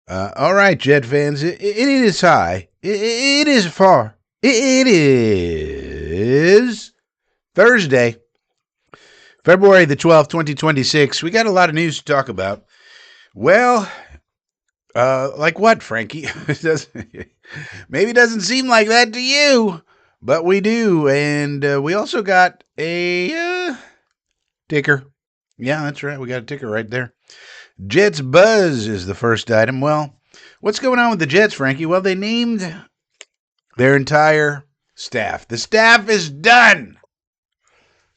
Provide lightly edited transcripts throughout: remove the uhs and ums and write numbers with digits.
All right, Jet fans, it is high. It is far. It is Thursday, February the 12th, 2026. We got a lot of news to talk about. Well, like what, Frankie? Maybe it doesn't seem like that to you, but we do. And we also got a ticker. Yeah, that's right. We got a ticker right there. Jets Buzz is the first item. Well, what's going on with the Jets, Frankie? Well, they named their entire staff. The staff is done.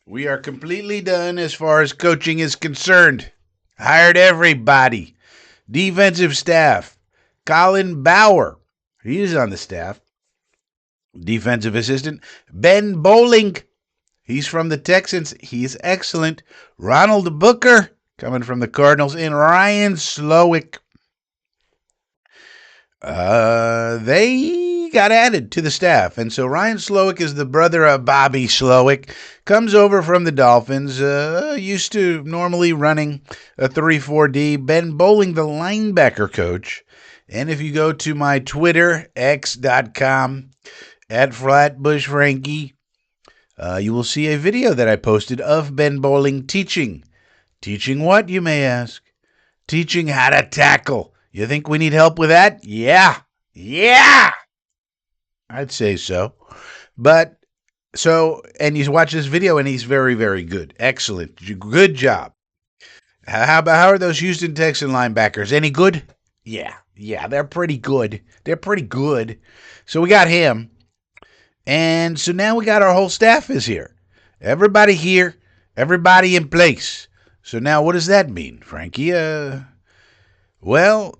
We are completely done as far as coaching is concerned. Hired everybody. Defensive staff. Colin Bauer, he's on the staff. Defensive assistant. Ben Bowling, he's from the Texans. He's excellent. Ronald Booker, coming from the Cardinals, and Ryan Slowick. They got added to the staff. And so Ryan Slowick is the brother of Bobby Slowick. Comes over from the Dolphins. Used to normally running a 3-4-D. Ben Bowling, the linebacker coach. And if you go to my Twitter, x.com, @FlatbushFrankie, you will see a video that I posted of Ben Bowling teaching. Teaching what, you may ask? Teaching how to tackle. You think we need help with that? Yeah. I'd say so. But, and you watch this video, and he's very, very good. Excellent. Good job. How are those Houston Texan linebackers? Any good? Yeah, they're pretty good. So we got him. And so now we got our whole staff is here. Everybody here. Everybody in place. So now what does that mean, Frankie? Well,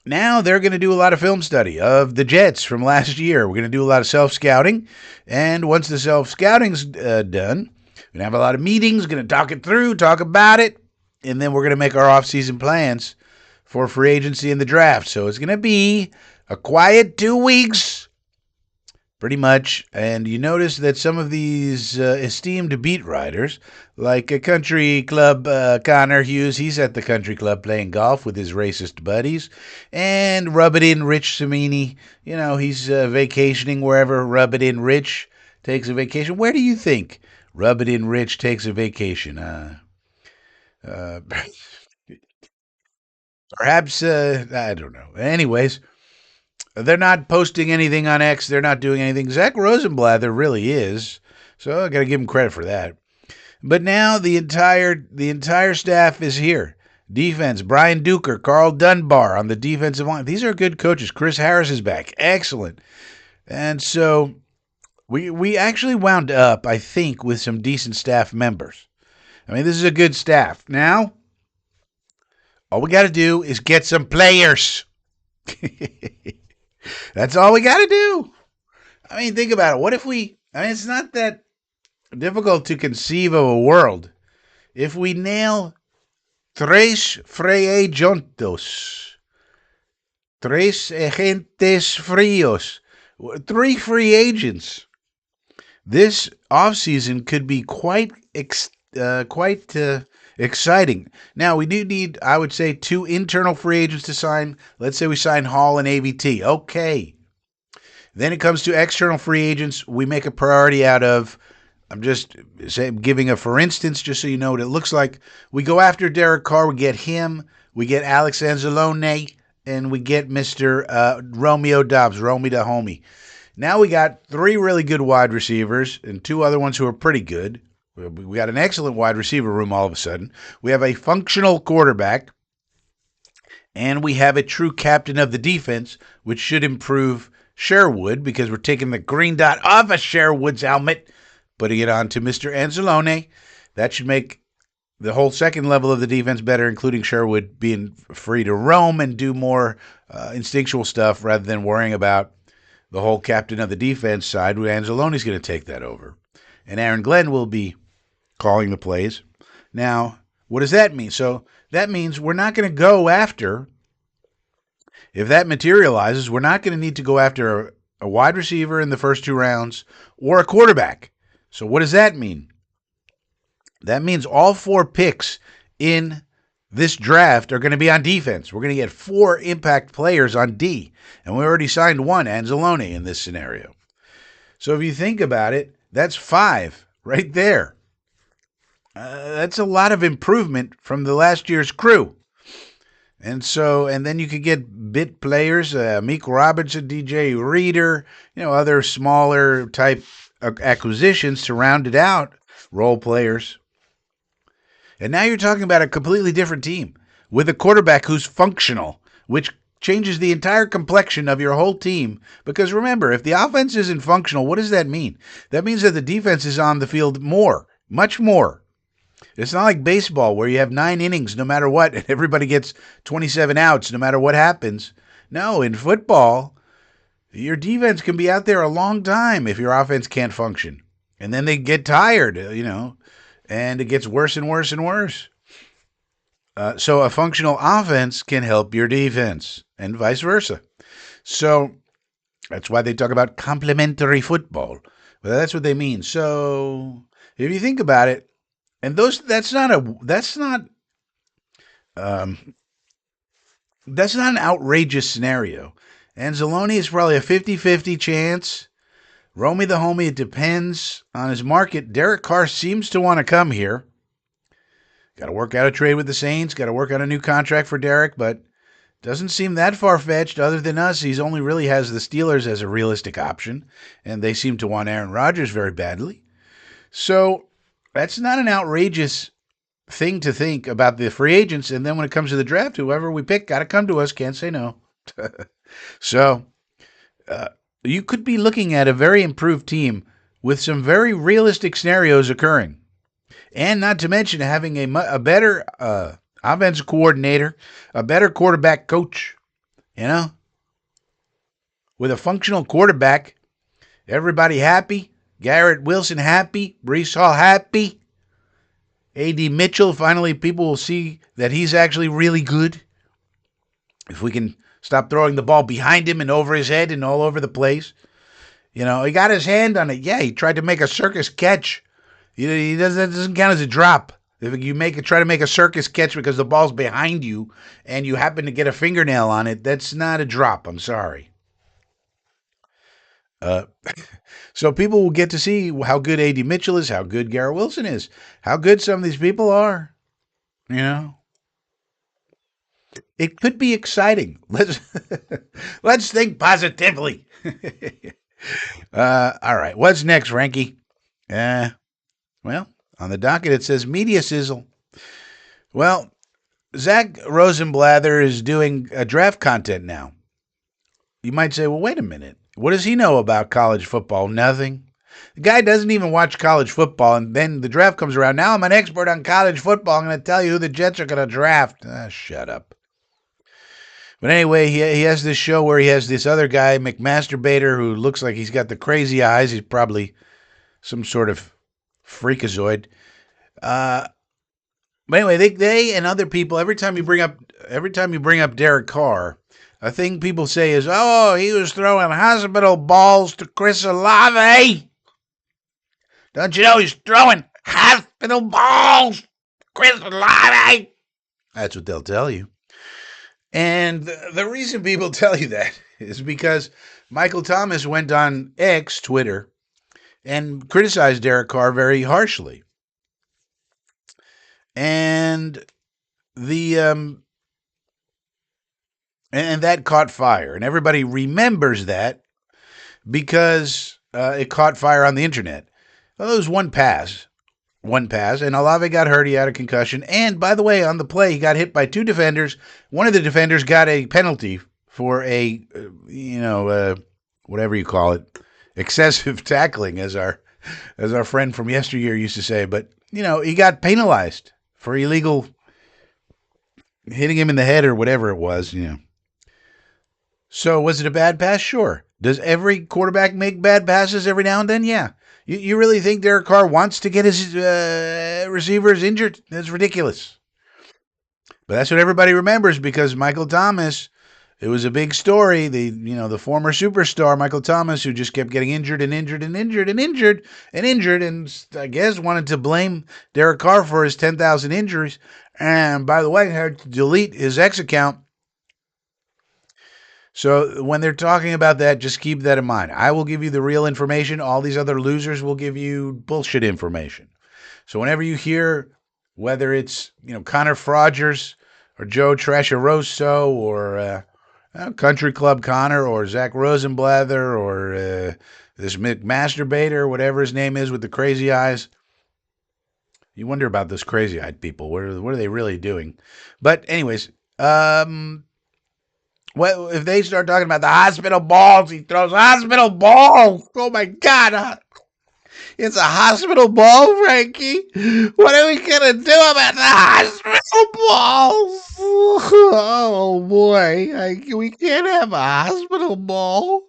now they're going to do a lot of film study of the Jets from last year. We're going to do a lot of self-scouting. And once the self-scouting's done, we're going to have a lot of meetings, going to talk it through, talk about it, and then we're going to make our off-season plans for free agency and the draft. So it's going to be a quiet 2 weeks, pretty much. And you notice that some of these esteemed beat writers, like a country club Connor Hughes, he's at the country club playing golf with his racist buddies. And Rub It In Rich Samini, he's vacationing wherever Rub It In Rich takes a vacation. Where do you think Rub It In Rich takes a vacation? Perhaps, I don't know. Anyways, they're not posting anything on X. They're not doing anything. Zach Rosenblather really is. So I got to give him credit for that. But now the entire staff is here. Defense, Brian Duker, Carl Dunbar on the defensive line. These are good coaches. Chris Harris is back. Excellent. And so we actually wound up, I think, with some decent staff members. I mean, this is a good staff. Now, all we got to do is get some players. That's all we got to do. I mean, think about it. What if it's not that difficult to conceive of a world if we nail tres free agentes, tres agentes frios, 3 free agents. This offseason could be quite exciting. Now, we do need, I would say, 2 internal free agents to sign. Let's say we sign Hall and AVT. Okay. Then it comes to external free agents. We make a priority out of, I'm just giving a for instance, just so you know what it looks like. We go after Derek Carr. We get him. We get Alex Anzalone. And we get Mr. Romeo Dobbs, Romy the homie. Now we got 3 really good wide receivers and 2 other ones who are pretty good. We got an excellent wide receiver room all of a sudden. We have a functional quarterback. And we have a true captain of the defense, which should improve Sherwood because we're taking the green dot off of Sherwood's helmet, putting it onto Mr. Anzalone. That should make the whole second level of the defense better, including Sherwood being free to roam and do more instinctual stuff rather than worrying about the whole captain of the defense side. Anzalone's going to take that over. And Aaron Glenn will be calling the plays. Now, what does that mean? So that means we're not going to go after, if that materializes, we're not going to need to go after a wide receiver in the first 2 rounds or a quarterback. So what does that mean? That means all 4 picks in this draft are going to be on defense. We're going to get 4 impact players on D, and we already signed 1, Anzalone, in this scenario. So if you think about it, that's 5 right there. That's a lot of improvement from the last year's crew. And then you could get bit players, Meek Robinson, DJ Reader, other smaller type acquisitions to round it out, role players. And now you're talking about a completely different team with a quarterback who's functional, which changes the entire complexion of your whole team. Because remember, if the offense isn't functional, what does that mean? That means that the defense is on the field more, much more. It's not like baseball where you have 9 innings no matter what, and everybody gets 27 outs no matter what happens. No, in football, your defense can be out there a long time if your offense can't function. And then they get tired, and it gets worse and worse and worse. So a functional offense can help your defense and vice versa. So that's why they talk about complementary football. Well, that's what they mean. So if you think about it, and that's not an outrageous scenario. Anzalone is probably a 50-50 chance. Romy the homie, it depends on his market. Derek Carr seems to want to come here. Got to work out a trade with the Saints. Got to work out a new contract for Derek, but doesn't seem that far-fetched. Other than us, he's only really has the Steelers as a realistic option, and they seem to want Aaron Rodgers very badly. So that's not an outrageous thing to think about the free agents. And then when it comes to the draft, whoever we pick got to come to us. Can't say no. So you could be looking at a very improved team with some very realistic scenarios occurring. And not to mention having a better offensive coordinator, a better quarterback coach, with a functional quarterback, everybody happy. Garrett Wilson happy. Breece Hall happy. A.D. Mitchell, finally people will see that he's actually really good. If we can stop throwing the ball behind him and over his head and all over the place. He got his hand on it. Yeah, he tried to make a circus catch. He doesn't count as a drop. If you try to make a circus catch because the ball's behind you and you happen to get a fingernail on it, that's not a drop. I'm sorry. So people will get to see how good A.D. Mitchell is, how good Garrett Wilson is, how good some of these people are. It could be exciting. Let's think positively. All right, what's next, Frankie? Well, on the docket it says media sizzle. Well, Zach Rosenblather is doing a draft content now. You might say, well, wait a minute. What does he know about college football? Nothing. The guy doesn't even watch college football, and then the draft comes around. Now I'm an expert on college football. I'm going to tell you who the Jets are going to draft. Shut up. But anyway, he has this show where he has this other guy, McMasturbator, who looks like he's got the crazy eyes. He's probably some sort of freakazoid. But anyway, they and other people, every time you bring up Derek Carr, a thing people say is, oh, he was throwing hospital balls to Chris Olave. Don't you know he's throwing hospital balls to Chris Olave? That's what they'll tell you. And the reason people tell you that is because Michael Thomas went on X, Twitter, and criticized Derek Carr very harshly. And and that caught fire. And everybody remembers that because it caught fire on the internet. Well, it was one pass, and Olave got hurt. He had a concussion. And, by the way, on the play, he got hit by 2 defenders. One of the defenders got a penalty for a, whatever you call it, excessive tackling, as our friend from yesteryear used to say. But, he got penalized for illegal hitting him in the head or whatever it was, So was it a bad pass? Sure. Does every quarterback make bad passes every now and then? Yeah. You really think Derek Carr wants to get his receivers injured? That's ridiculous. But that's what everybody remembers because Michael Thomas It was a big story. The former superstar Michael Thomas, who just kept getting injured and injured and injured and injured and injured, and I guess wanted to blame Derek Carr for his 10,000 injuries. And by the way, had to delete his X account. So when they're talking about that, just keep that in mind. I will give you the real information. All these other losers will give you bullshit information. So whenever you hear, whether it's Connor Frogers or Joe Trasharoso or Country Club Connor or Zach Rosenblather or this McMasturbator, whatever his name is with the crazy eyes, you wonder about those crazy-eyed people. What are they really doing? But anyways, well, if they start talking about the hospital balls, he throws hospital balls. Oh my God. It's a hospital ball, Frankie. What are we going to do about the hospital balls? Oh boy. We can't have a hospital ball.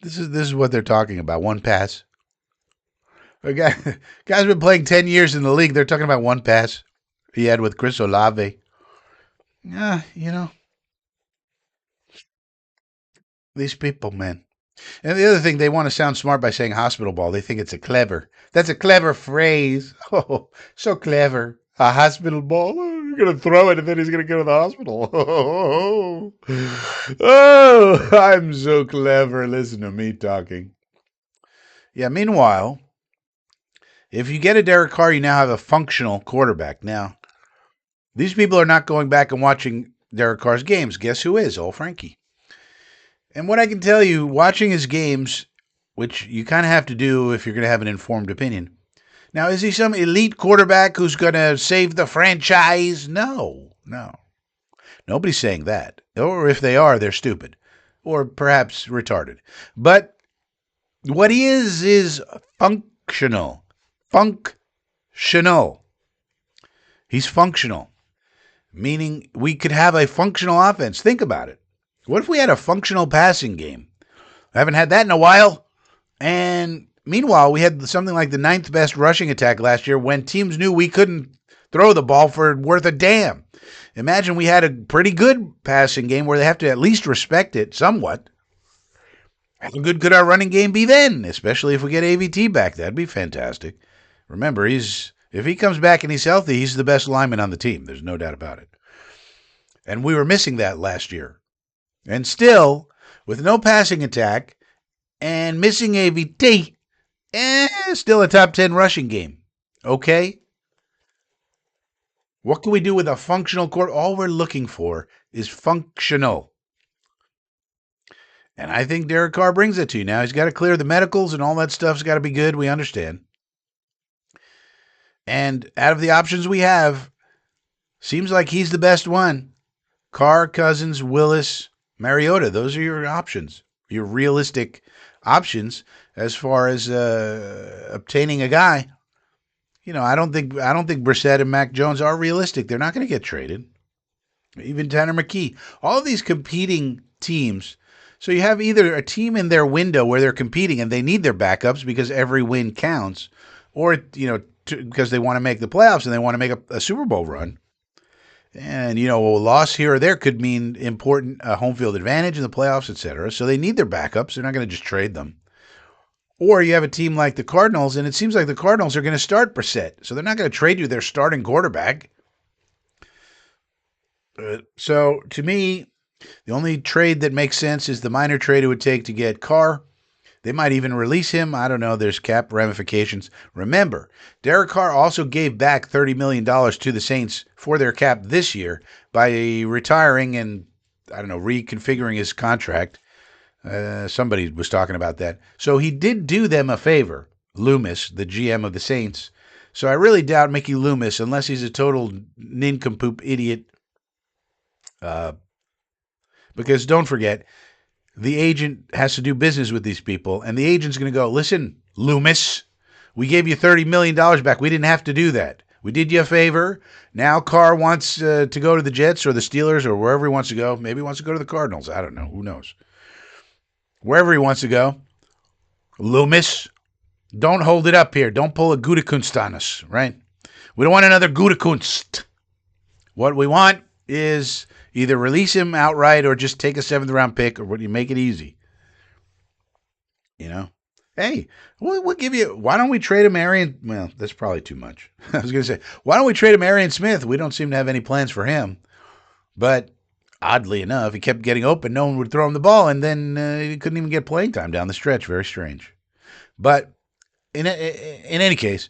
This is what they're talking about. One pass. A guy's been playing 10 years in the league. They're talking about one pass he had with Chris Olave. Yeah, these people, man. And the other thing, they want to sound smart by saying hospital ball. They think it's that's a clever phrase. Oh, so clever. A hospital ball? Oh, you're going to throw it and then he's going to go to the hospital. Oh, I'm so clever. Listen to me talking. Yeah, meanwhile, if you get a Derek Carr, you now have a functional quarterback. Now, these people are not going back and watching Derek Carr's games. Guess who is? Old Frankie. And what I can tell you, watching his games, which you kind of have to do if you're going to have an informed opinion. Now, is he some elite quarterback who's going to save the franchise? No. Nobody's saying that. Or if they are, they're stupid. Or perhaps retarded. But what he is functional. Functional. He's functional. Meaning we could have a functional offense. Think about it. What if we had a functional passing game? I haven't had that in a while. And meanwhile, we had something like the 9th best rushing attack last year when teams knew we couldn't throw the ball for worth a damn. Imagine we had a pretty good passing game where they have to at least respect it somewhat. How good could our running game be then? Especially if we get AVT back. That'd be fantastic. Remember, if he comes back and he's healthy, he's the best lineman on the team. There's no doubt about it. And we were missing that last year. And still, with no passing attack and missing AVT, still a top 10 rushing game. Okay? What can we do with a functional court? All we're looking for is functional. And I think Derek Carr brings it to you. Now, he's got to clear the medicals and all that stuff's got to be good. We understand. And out of the options we have, seems like he's the best one. Carr, Cousins, Willis, Mariota. Those are your options. Your realistic options as far as obtaining a guy. I don't think Brissett and Mac Jones are realistic. They're not going to get traded. Even Tanner McKee. All of these competing teams. So you have either a team in their window where they're competing and they need their backups because every win counts, or because they want to make the playoffs and they want to make a Super Bowl run. And, a loss here or there could mean important home field advantage in the playoffs, etc. So they need their backups. They're not going to just trade them. Or you have a team like the Cardinals, and it seems like the Cardinals are going to start Brissett. So they're not going to trade you their starting quarterback. So to me, the only trade that makes sense is the minor trade it would take to get Carr. They might even release him. I don't know. There's cap ramifications. Remember, Derek Carr also gave back $30 million to the Saints for their cap this year by retiring and, reconfiguring his contract. Somebody was talking about that. So he did do them a favor, Loomis, the GM of the Saints. So I really doubt Mickey Loomis, unless he's a total nincompoop idiot. Because don't forget, the agent has to do business with these people, and the agent's going to go, listen, Loomis, we gave you $30 million back. We didn't have to do that. We did you a favor. Now Carr wants to go to the Jets or the Steelers or wherever he wants to go. Maybe he wants to go to the Cardinals. I don't know. Who knows? Wherever he wants to go. Loomis, don't hold it up here. Don't pull a Gutekunst on us, right? We don't want another Gutekunst. What we want is either release him outright or just take a 7th-round pick, or what you make it easy. You know, hey, we'll give you. Why don't we trade him, Arian? Well, that's probably too much. I was going to say, why don't we trade him, Arian Smith? We don't seem to have any plans for him, but oddly enough, he kept getting open. No one would throw him the ball, and then he couldn't even get playing time down the stretch. Very strange. But in any case,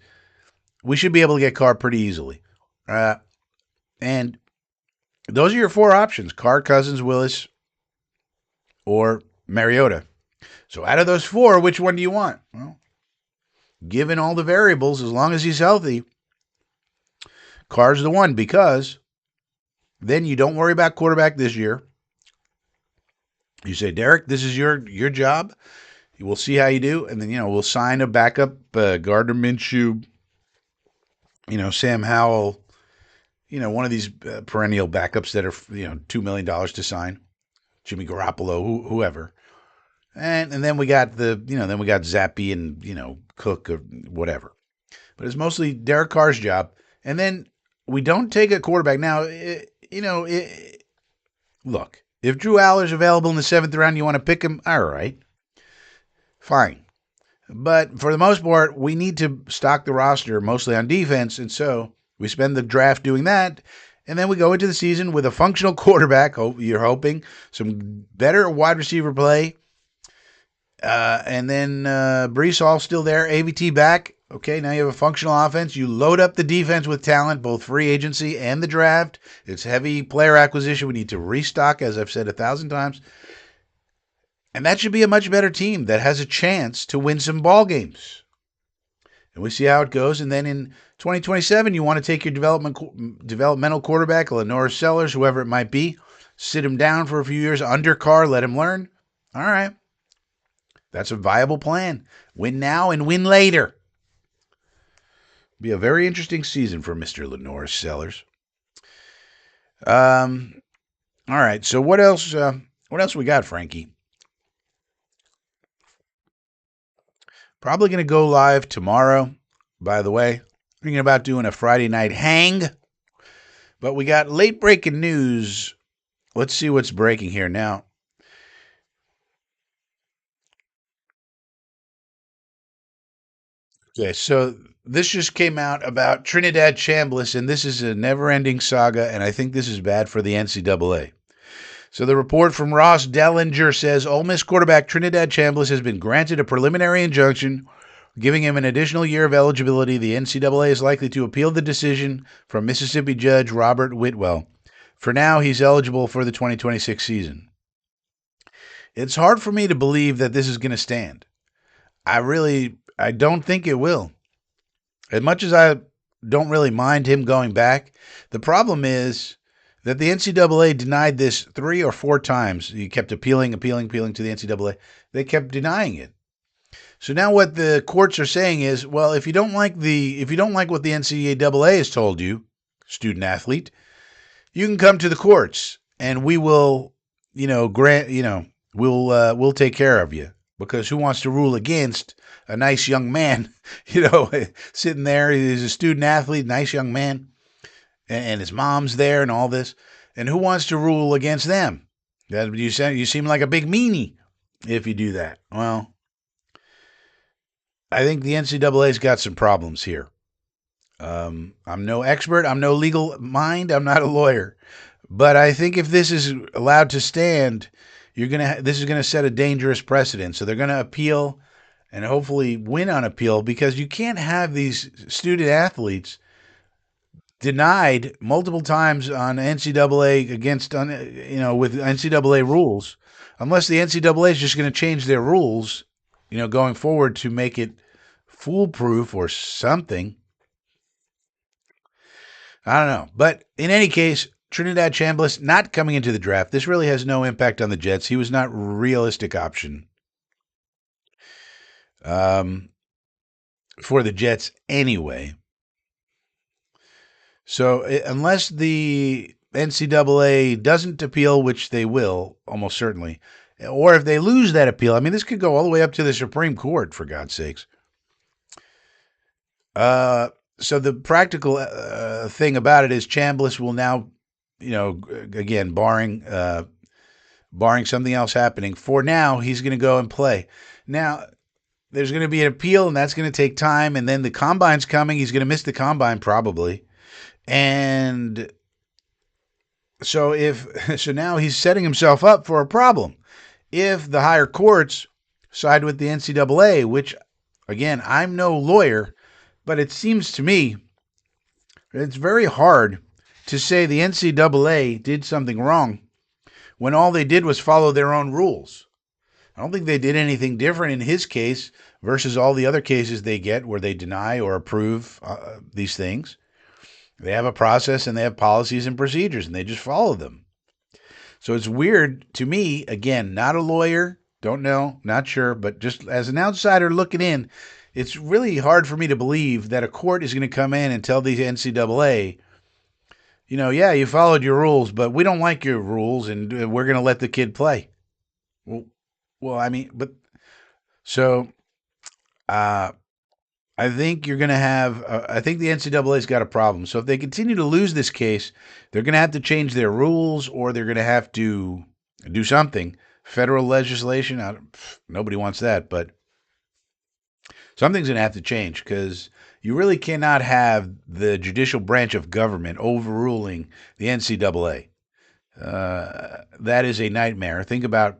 we should be able to get Carr pretty easily. And those are your 4 options: Carr, Cousins, Willis, or Mariota. So out of those 4, which one do you want? Well, given all the variables, as long as he's healthy, Carr's the one, because then you don't worry about quarterback this year. You say, Derek, this is your job. We'll see how you do. And then, we'll sign a backup, Gardner Minshew, Sam Howell, one of these perennial backups that are, $2 million to sign. Jimmy Garoppolo, whoever. And then we got then we got Zappy and, Cook or whatever. But it's mostly Derek Carr's job. And then we don't take a quarterback. Now, look, if Drew Aller's available in the 7th round, you want to pick him, all right. Fine. But for the most part, we need to stock the roster mostly on defense. And so we spend the draft doing that. And then we go into the season with a functional quarterback. You're hoping some better wide receiver play. And then Brees Hall still there, AVT back. Okay, now you have a functional offense. You load up the defense with talent, both free agency and the draft. It's heavy player acquisition. We need to restock, as I've said 1,000 times. And that should be a much better team that has a chance to win some ball games. And we see how it goes. And then in 2027, you want to take your developmental quarterback, Lenore Sellers, whoever it might be, sit him down for a few years under Carr, let him learn. All right. That's a viable plan. Win now and win later. Be a very interesting season for Mr. Lenore Sellers. All right. So what else? What else we got, Frankie? Probably going to go live tomorrow. By the way, thinking about doing a Friday night hang. But we got late breaking news. Let's see what's breaking here now. Okay, so this just came out about Trinidad Chamblas, and this is a never-ending saga, and I think this is bad for the NCAA. So the report from Ross Dellinger says Ole Miss quarterback Trinidad Chamblas has been granted a preliminary injunction, giving him an additional year of eligibility. The NCAA is likely to appeal the decision from Mississippi Judge Robert Whitwell. For now, he's eligible for the 2026 season. It's hard for me to believe that this is going to stand. I don't think it will. As much as I don't really mind him going back, the problem is that the NCAA denied this 3 or 4 times. He kept appealing to the NCAA. They kept denying it. So now what the courts are saying is, well, if you don't like what the NCAA has told you, student athlete, you can come to the courts and we will, we'll take care of you. Because who wants to rule against a nice young man, sitting there? He's a student athlete, nice young man, and his mom's there and all this. And who wants to rule against them? You seem like a big meanie if you do that. Well, I think the NCAA's got some problems here. I'm no expert. I'm no legal mind. I'm not a lawyer. But I think if this is allowed to stand, this is gonna set a dangerous precedent. So they're gonna appeal and hopefully win on appeal, because you can't have these student athletes denied multiple times on NCAA with NCAA rules, unless the NCAA is just going to change their rules, going forward to make it foolproof or something. I don't know. But in any case, Trinidad Chamblas not coming into the draft. This really has no impact on the Jets. He was not a realistic option for the Jets anyway. So unless the NCAA doesn't appeal, which they will almost certainly, or if they lose that appeal, this could go all the way up to the Supreme Court, for God's sakes. So the practical thing about it is Chamblas will now, again, barring something else happening, for now he's going to go and play. Now there's going to be an appeal, and that's going to take time. And then the combine's coming. He's going to miss the combine probably, and so if so now he's setting himself up for a problem. If the higher courts side with the NCAA, which again, I'm no lawyer, but it seems to me it's very hard to say the NCAA did something wrong when all they did was follow their own rules. I don't think they did anything different in his case versus all the other cases they get where they deny or approve these things. They have a process and they have policies and procedures and they just follow them. So it's weird to me, again, not a lawyer, don't know, not sure, but just as an outsider looking in, it's really hard for me to believe that a court is going to come in and tell the NCAA, yeah, you followed your rules, but we don't like your rules and we're going to let the kid play. Well, I mean, but so uh, I think you're going to have, I think the NCAA's got a problem. So if they continue to lose this case, they're going to have to change their rules or they're going to have to do something. Federal legislation, nobody wants that, but something's going to have to change because you really cannot have the judicial branch of government overruling the NCAA. That is a nightmare. Think about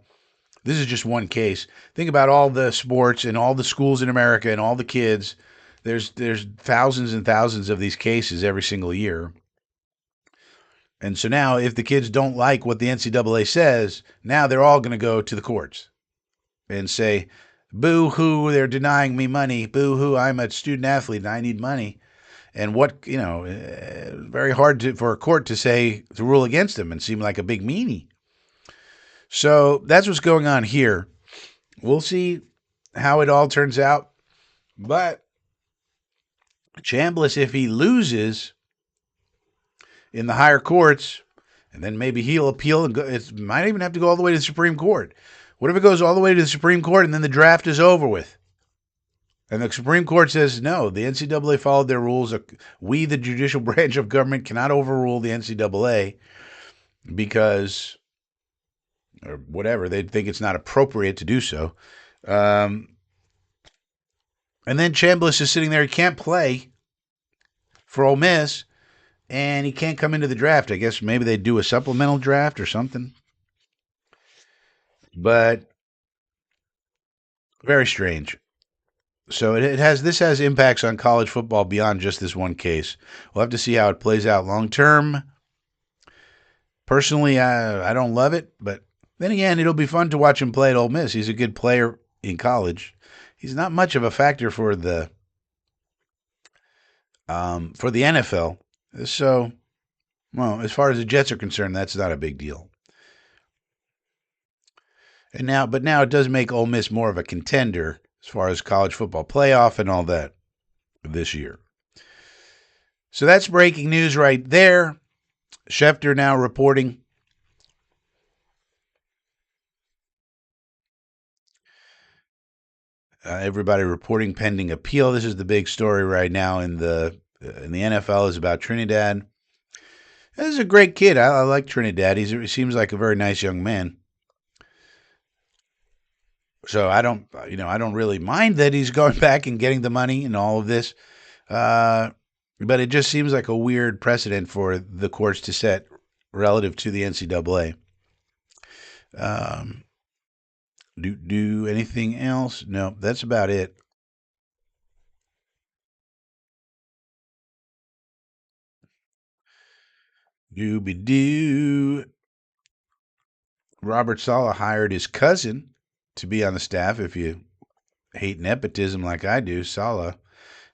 this is just one case. Think about all the sports and all the schools in America and all the kids. There's thousands and thousands of these cases every single year. And so now if the kids don't like what the NCAA says, now they're all going to go to the courts and say, boo hoo, they're denying me money. Boo hoo, I'm a student athlete and I need money. And very hard for a court to rule against them and seem like a big meanie. So that's what's going on here. We'll see how it all turns out. But Chamblas, if he loses in the higher courts, and then maybe he'll appeal and it might even have to go all the way to the Supreme Court. What if it goes all the way to the Supreme Court and then the draft is over with? And the Supreme Court says, no, the NCAA followed their rules. We, the judicial branch of government, cannot overrule the NCAA because, or whatever, they think it's not appropriate to do so. And then Chamblas is sitting there. He can't play for Ole Miss, and he can't come into the draft. I guess maybe they do a supplemental draft or something. But very strange. So this has impacts on college football beyond just this one case. We'll have to see how it plays out long term. Personally, I don't love it, but then again, it'll be fun to watch him play at Ole Miss. He's a good player in college. He's not much of a factor for the NFL. So, well, as far as the Jets are concerned, that's not a big deal. But now it does make Ole Miss more of a contender as far as college football playoff and all that this year. So that's breaking news right there. Schefter now reporting. Everybody reporting pending appeal. This is the big story right now in the NFL is about Trinidad. This is a great kid. I like Trinidad. He seems like a very nice young man. So I don't really mind that he's going back and getting the money and all of this. But it just seems like a weird precedent for the courts to set relative to the NCAA. Do anything else? No, that's about it. Dooby-doo. Robert Saleh hired his cousin to be on the staff. If you hate nepotism like I do, Saleh,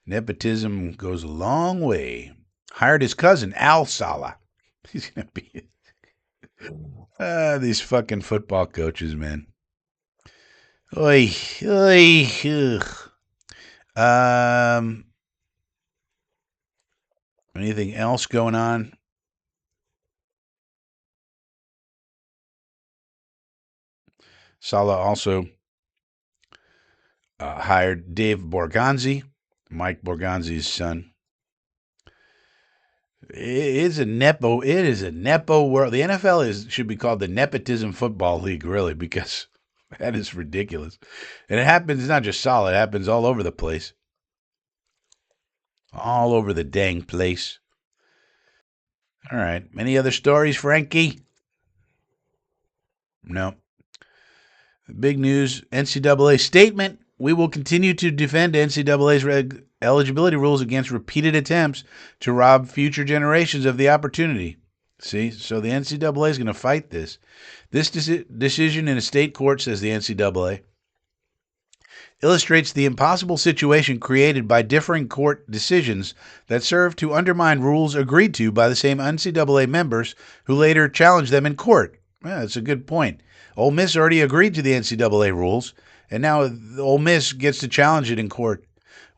nepotism goes a long way. Hired his cousin, Al Saleh. He's going to be... these fucking football coaches, man. Oy, oy, ugh. Anything else going on? Saleh also hired Dave Borgonzi, Mike Borgonzi's son. It is a nepo. It is a nepo world. The NFL should be called the Nepotism Football League, really, because that is ridiculous. And it happens not just solid; it happens all over the place, all over the dang place. All right. Any other stories, Frankie? No. Big news: NCAA statement. We will continue to defend NCAA's eligibility rules against repeated attempts to rob future generations of the opportunity. See, so the NCAA is going to fight this. This decision in a state court, says the NCAA, illustrates the impossible situation created by differing court decisions that serve to undermine rules agreed to by the same NCAA members who later challenged them in court. Yeah, that's a good point. Ole Miss already agreed to the NCAA rules, and now Ole Miss gets to challenge it in court.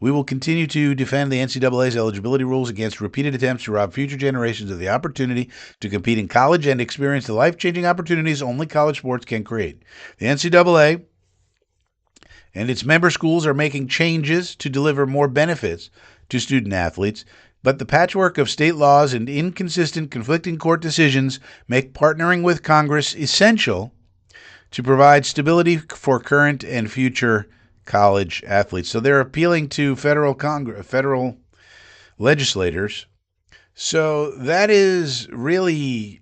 We will continue to defend the NCAA's eligibility rules against repeated attempts to rob future generations of the opportunity to compete in college and experience the life-changing opportunities only college sports can create. The NCAA and its member schools are making changes to deliver more benefits to student athletes, but the patchwork of state laws and inconsistent, conflicting court decisions make partnering with Congress essential to provide stability for current and future college athletes. So they're appealing to federal legislators. So that is really,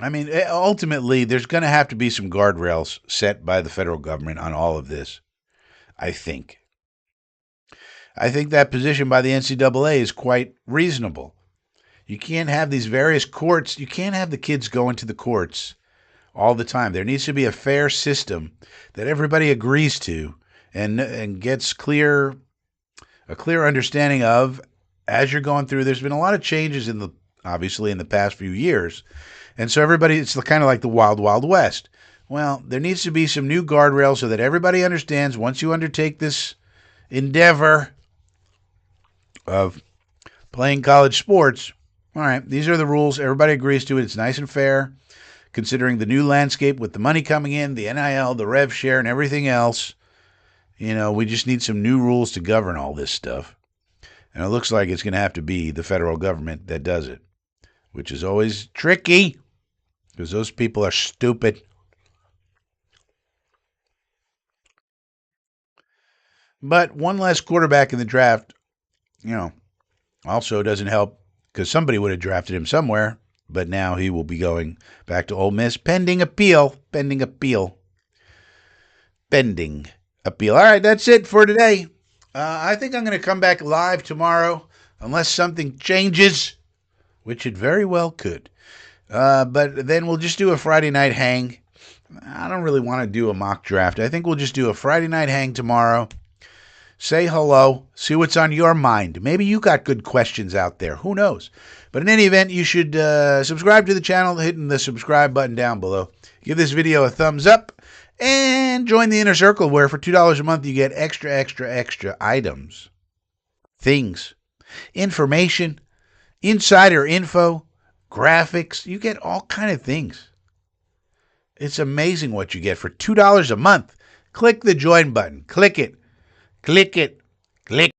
I mean, ultimately, there's going to have to be some guardrails set by the federal government on all of this, I think. I think that position by the NCAA is quite reasonable. You can't have these various courts. You can't have the kids going to the courts all the time. There needs to be a fair system that everybody agrees to and gets a clear understanding of as you're going through. There's been a lot of changes obviously in the past few years, and so it's kind of like the Wild Wild West. Well, there needs to be some new guardrails so that everybody understands once you undertake this endeavor of playing college sports. All right, these are the rules. Everybody agrees to it. It's nice and fair, considering the new landscape with the money coming in, the NIL, the rev share, and everything else. We just need some new rules to govern all this stuff. And it looks like it's going to have to be the federal government that does it, which is always tricky because those people are stupid. But one less quarterback in the draft, also doesn't help because somebody would have drafted him somewhere, but now he will be going back to Ole Miss pending appeal. All right, that's it for today. I think I'm going to come back live tomorrow unless something changes, which it very well could. But then we'll just do a Friday night hang. I don't really want to do a mock draft. I think we'll just do a Friday night hang tomorrow. Say hello. See what's on your mind. Maybe you got good questions out there. Who knows? But in any event, you should subscribe to the channel, hitting the subscribe button down below. Give this video a thumbs up. And join the Inner Circle, where for $2 a month you get extra items, things, information, insider info, graphics. You get all kind of things. It's amazing what you get for $2 a month. Click the join button. Click it. Click it. Click.